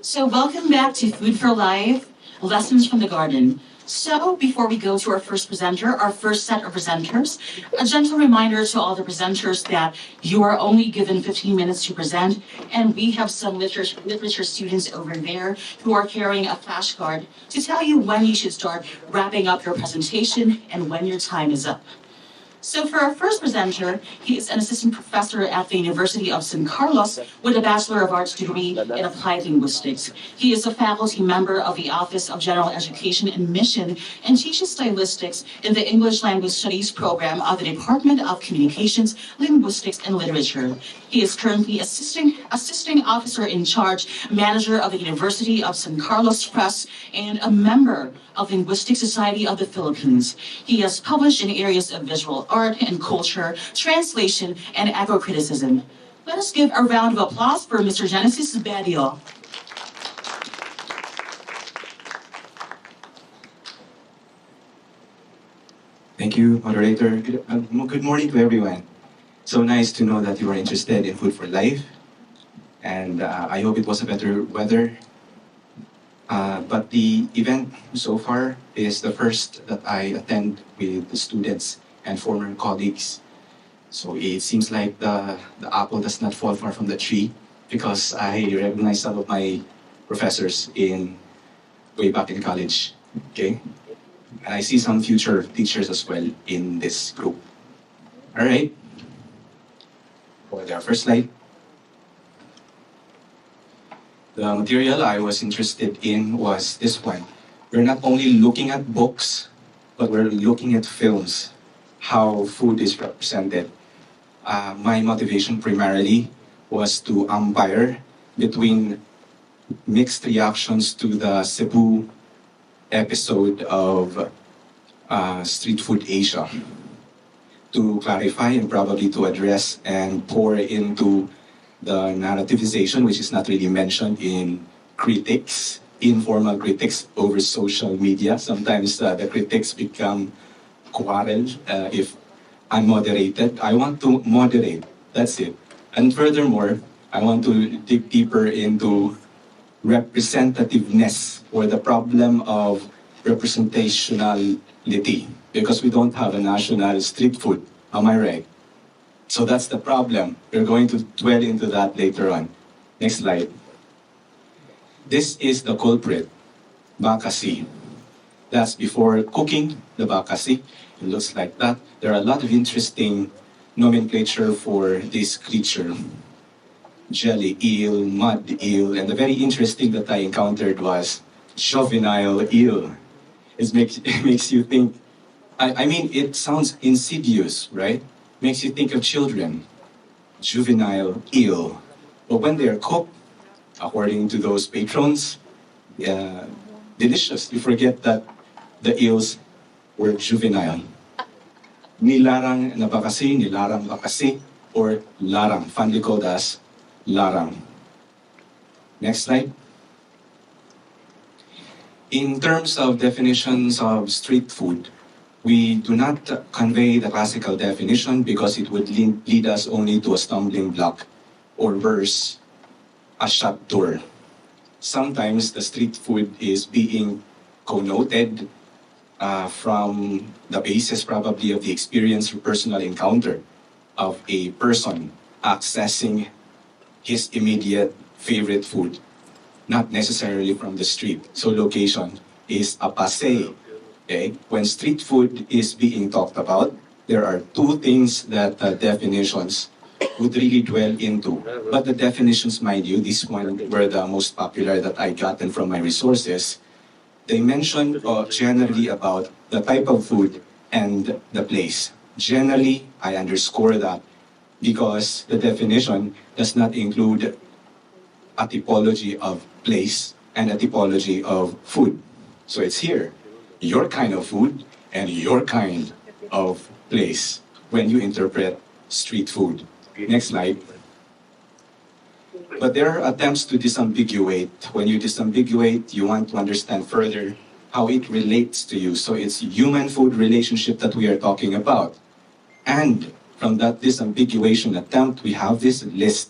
So, welcome back to Food for Life, Lessons from the Garden. So, before we go to our first presenter, our first set of presenters, a gentle reminder to all the presenters that you are only given 15 minutes to present, and we have some literature students over there who are carrying a flashcard to tell you when you should start wrapping up your presentation and when your time is up. So for our first presenter, he is an assistant professor at the University of San Carlos with a Bachelor of Arts degree in Applied Linguistics. He is a faculty member of the Office of General Education and Mission and teaches stylistics in the English Language Studies program of the Department of Communications, Linguistics, and Literature. He is currently assisting officer in charge, manager of the University of San Carlos Press, and a member of Linguistic Society of the Philippines. He has published in areas of visual art and culture, translation, and agro-criticism. Let us give a round of applause for Mr. Genesis Bedio. Thank you, moderator. Good morning to everyone. So nice to know that you are interested in Food for Life. And I hope it was a better weather. But the event so far is the first that I attend with the students and former colleagues. So it seems like the apple does not fall far from the tree because I recognize some of my professors in way back in college. Okay? And I see some future teachers as well in this group. All right. For the first slide. The material I was interested in was this one. We're not only looking at books, but we're looking at films, how food is represented. My motivation primarily was to umpire between mixed reactions to the Cebu episode of Street Food Asia, to clarify and probably to address and pour into the narrativization, which is not really mentioned in critics, informal critics over social media. Sometimes the critics become quarrel if unmoderated. I want to moderate, that's it. And furthermore, I want to dig deeper into representativeness or the problem of representationality because we don't have a national street food. Am I right? So that's the problem. We're going to dwell into that later on. Next slide. This is the culprit, bakasi. That's before cooking the bakasi. It looks like that. There are a lot of interesting nomenclature for this creature. Jelly eel, mud eel, and the very interesting that I encountered was juvenile eel. It makes you think, I mean, it sounds insidious, right? Makes you think of children, juvenile eel. But when they're cooked, according to those patrons, delicious. You forget that the eels were juvenile. Nilarang na bakasi, nilarang bakasi, or larang, fondly called as larang. Next slide. In terms of definitions of street food, we do not convey the classical definition because it would lead us only to a stumbling block, or worse, a shut door. Sometimes the street food is being connoted from the basis probably of the experience or personal encounter of a person accessing his immediate favorite food, not necessarily from the street. So location is a passe. Okay? When street food is being talked about, there are two things that definitions would really dwell into. But the definitions, mind you, these one were the most popular that I gotten from my resources. They mention generally about the type of food and the place. Generally, I underscore that because the definition does not include a typology of place and a typology of food. So it's here, your kind of food and your kind of place when you interpret street food. Next slide. But there are attempts to disambiguate. When you disambiguate, you want to understand further how it relates to you. So it's human food relationship that we are talking about. And from that disambiguation attempt, we have this list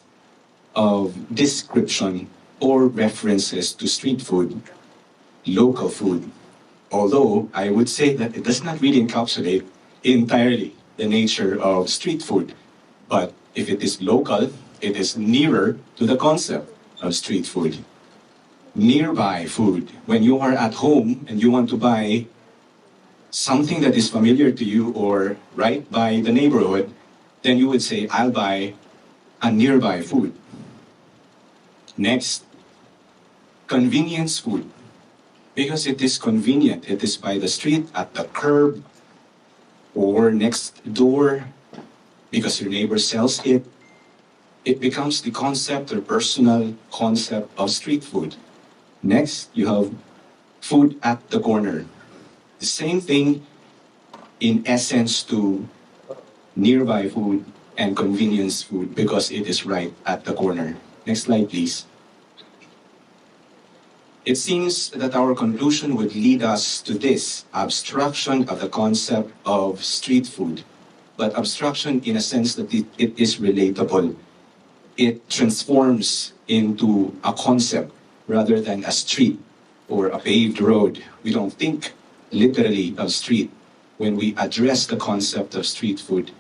of description or references to street food, local food, although I would say that it does not really encapsulate entirely the nature of street food. But if it is local, it is nearer to the concept of street food. Nearby food. When you are at home and you want to buy something that is familiar to you or right by the neighborhood, then you would say, I'll buy a nearby food. Next, convenience food. Because it is convenient. It is by the street, at the curb, or next door, because your neighbor sells it. It becomes the concept or personal concept of street food. Next, you have food at the corner. The same thing in essence to nearby food and convenience food because it is right at the corner. Next slide, please. It seems that our conclusion would lead us to this abstraction of the concept of street food, but abstraction in a sense that it is relatable. It transforms into a concept rather than a street or a paved road. We don't think literally of street when we address the concept of street food.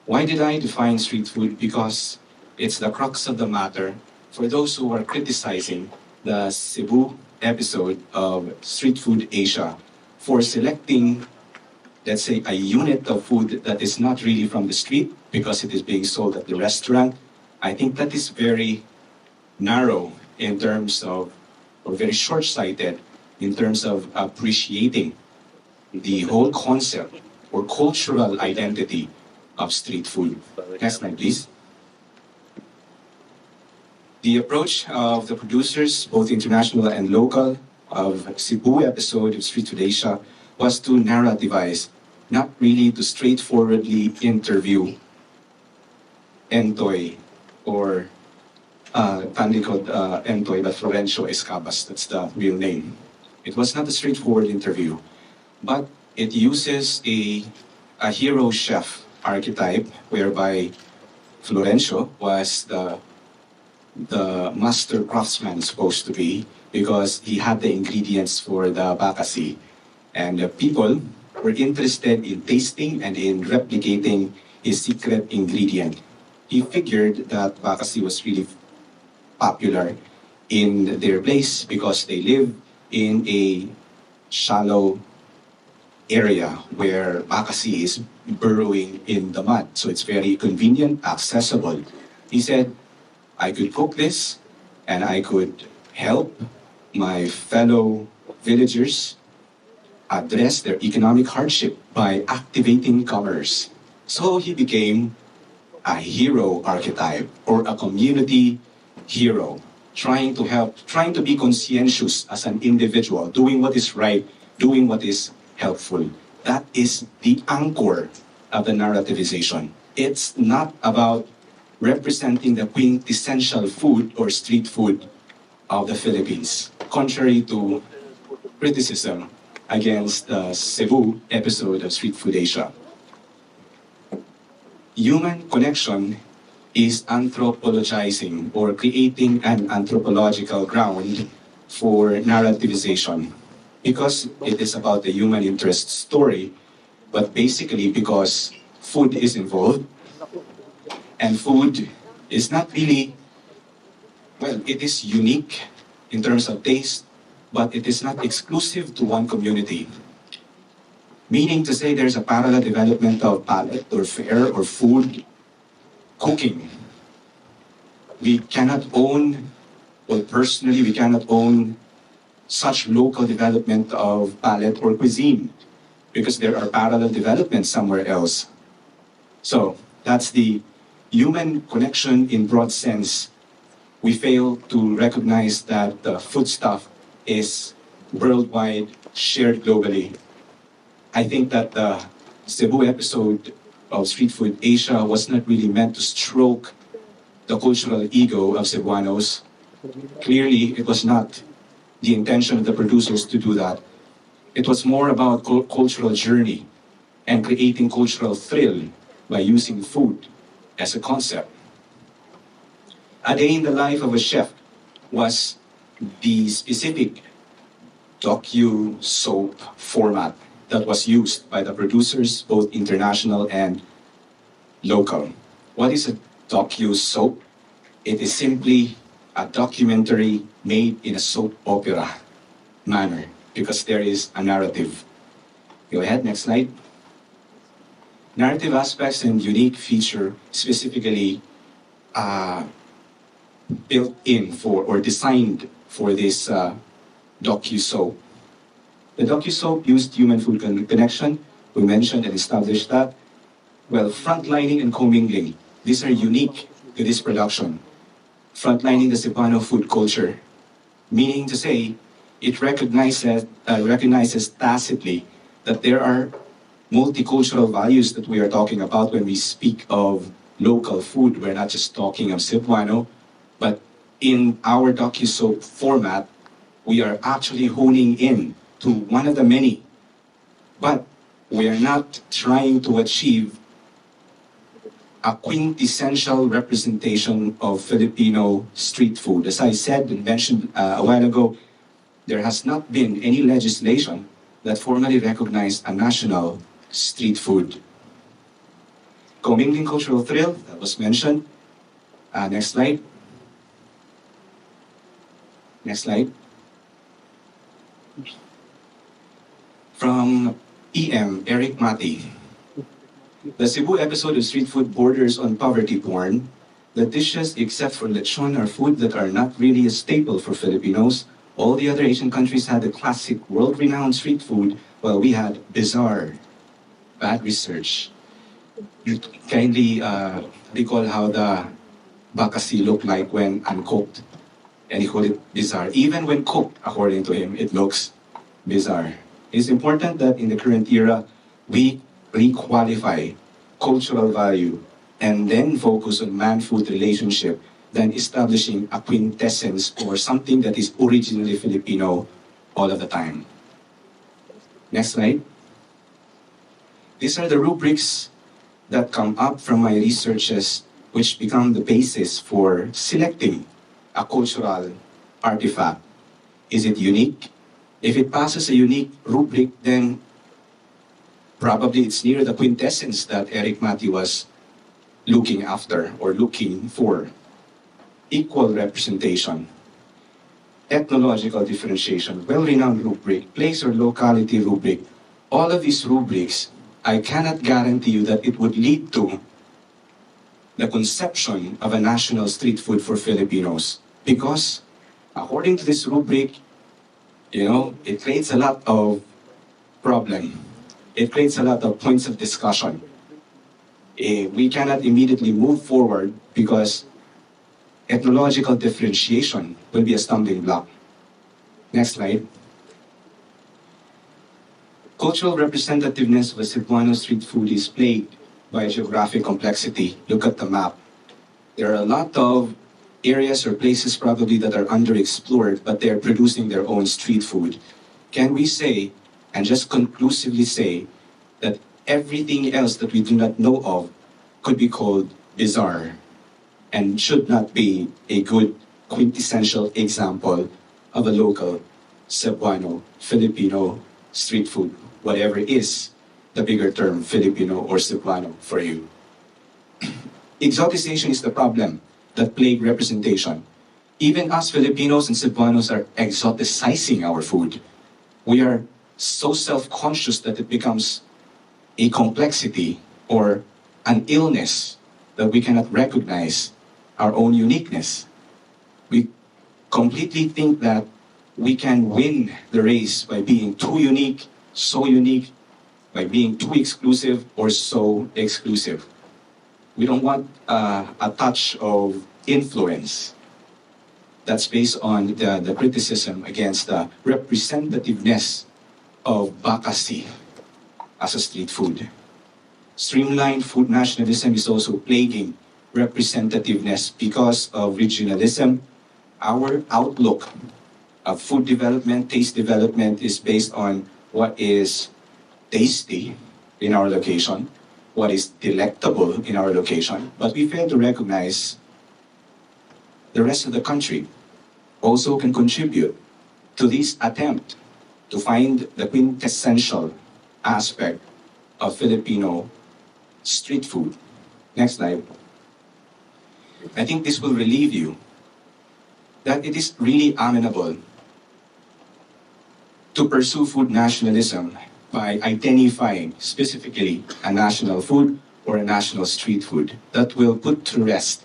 Why did I define street food? Because it's the crux of the matter for those who are criticizing the Cebu episode of Street Food Asia for selecting, let's say, a unit of food that is not really from the street because it is being sold at the restaurant. I think that is very narrow in terms of, or very short-sighted in terms of appreciating the whole concept or cultural identity of street food. Next slide, please. The approach of the producers, both international and local, of Cebu episode of Street Food Asia was to narrativize, not really to straightforwardly interview Entoy or Tandy called Entoy, but Florencio Escabas, that's the real name. It was not a straightforward interview, but it uses a hero chef archetype whereby Florencio was the master craftsman supposed to be because he had the ingredients for the bakasi. And the people were interested in tasting and in replicating his secret ingredient. He figured that bakasi was really popular in their place because they live in a shallow area where bakasi is burrowing in the mud. So it's very convenient, accessible. He said, I could cook this and I could help my fellow villagers address their economic hardship by activating commerce. So he became a hero archetype or a community hero, trying to help, trying to be conscientious as an individual, doing what is right, doing what is helpful. That is the anchor of the narrativization. It's not about representing the quintessential food or street food of the Philippines, contrary to criticism against the Cebu episode of Street Food Asia. Human connection is anthropologizing or creating an anthropological ground for narrativization because it is about the human interest story, but basically because food is involved and food is not really, well, it is unique in terms of taste, but it is not exclusive to one community. Meaning to say there's a parallel development of palate or fare or food cooking. We cannot own, well, personally, we cannot own such local development of palate or cuisine because there are parallel developments somewhere else. So that's the human connection in broad sense. We fail to recognize that the foodstuff is worldwide, shared globally. I think that the Cebu episode of Street Food Asia was not really meant to stroke the cultural ego of Cebuanos. Clearly, it was not the intention of the producers to do that. It was more about cultural journey and creating cultural thrill by using food as a concept. A Day in the Life of a Chef was the specific docu-soap format that was used by the producers, both international and local. What is a docu-soap? It is simply a documentary made in a soap opera manner because there is a narrative. Go ahead, next slide. Narrative aspects and unique feature specifically built in for or designed for this docu-soap. The docu-soap used human food connection. We mentioned and established that. Well, frontlining and commingling. These are unique to this production. Frontlining the Cebuano food culture, meaning to say, it recognizes tacitly that there are multicultural values that we are talking about when we speak of local food. We're not just talking of Cebuano, but in our docu-soap format, we are actually honing in to one of the many. But we are not trying to achieve a quintessential representation of Filipino street food. As I said and mentioned a while ago, there has not been any legislation that formally recognized a national street food. Commingling cultural thrill, that was mentioned. Next slide. Next slide. From Eric Mati. The Cebu episode of Street Food borders on poverty porn. The dishes, except for lechon, are food that are not really a staple for Filipinos. All the other Asian countries had the classic, world-renowned street food, while we had bizarre, bad research. You kindly recall how the bakasi looked like when uncooked, and he called it bizarre. Even when cooked, according to him, it looks bizarre. It's important that in the current era, we requalify cultural value and then focus on man-food relationship than establishing a quintessence or something that is originally Filipino all of the time. Next slide. These are the rubrics that come up from my researches which become the basis for selecting a cultural artifact. Is it unique? If it passes a unique rubric, then probably it's near the quintessence that Eric Mati was looking after or looking for. Equal representation, ethnological differentiation, well-renowned rubric, place or locality rubric. All of these rubrics, I cannot guarantee you that it would lead to the conception of a national street food for Filipinos. Because according to this rubric, it creates a lot of problem. It creates a lot of points of discussion. We cannot immediately move forward because ethnological differentiation will be a stumbling block. Next slide. Cultural representativeness of a Cebuano street food is plagued by geographic complexity. Look at the map. There are a lot of areas or places probably that are underexplored, but they're producing their own street food. Can we say, and just conclusively say, that everything else that we do not know of could be called bizarre and should not be a good quintessential example of a local Cebuano, Filipino street food, whatever is the bigger term, Filipino or Cebuano for you. Exoticization is the problem that plague representation. Even us Filipinos and Cebuanos are exoticizing our food. We are so self-conscious that it becomes a complexity or an illness that we cannot recognize our own uniqueness. We completely think that we can win the race by being too unique, so unique, by being too exclusive or so exclusive. We don't want a touch of influence. That's based on the criticism against the representativeness of bakasi as a street food. Streamlined food nationalism is also plaguing representativeness because of regionalism. Our outlook of food development, taste development is based on what is tasty in our location, what is delectable in our location, but we fail to recognize the rest of the country also can contribute to this attempt to find the quintessential aspect of Filipino street food. Next slide. I think this will relieve you that it is really amenable to pursue food nationalism by identifying specifically a national food or a national street food that will put to rest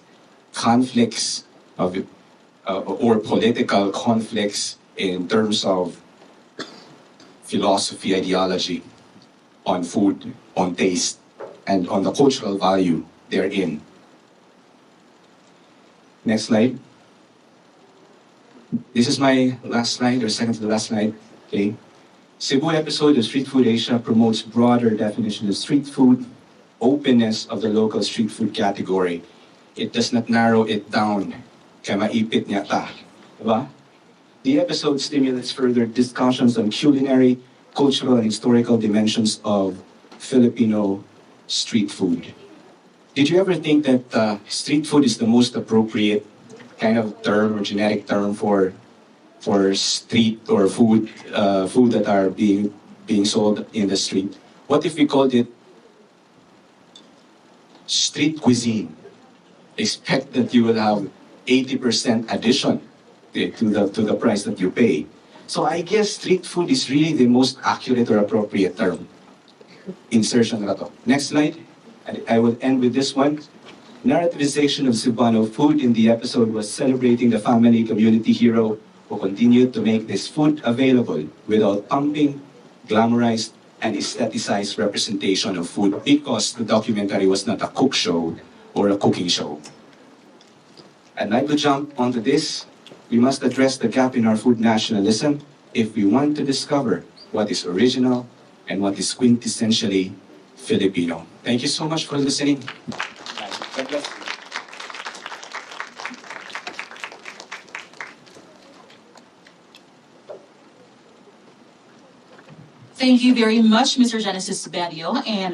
conflicts of or political conflicts in terms of philosophy, ideology on food, on taste, and on the cultural value therein. Next slide. This is my last slide, or second to the last slide. Okay. Cebu episode of Street Food Asia promotes broader definition of street food, openness of the local street food category. It does not narrow it down. Kaya maipit niya ta. Diba? The episode stimulates further discussions on culinary, cultural, and historical dimensions of Filipino street food. Did you ever think that street food is the most appropriate kind of term or genetic term for street or food that are being sold in the street? What if we called it street cuisine? Expect that you will have 80% addition to the price that you pay. So I guess street food is really the most accurate or appropriate term. Insertion na to. Next slide. I will end with this one. Narrativization of Cebuano food in the episode was celebrating the family community hero who continued to make this food available without pumping, glamorized, and aestheticized representation of food because the documentary was not a cook show or a cooking show. I'd like to jump onto this. We must address the gap in our food nationalism if we want to discover what is original and what is quintessentially Filipino. Thank you so much for listening. God bless. Thank you very much, Mr. Genesis Bedio. And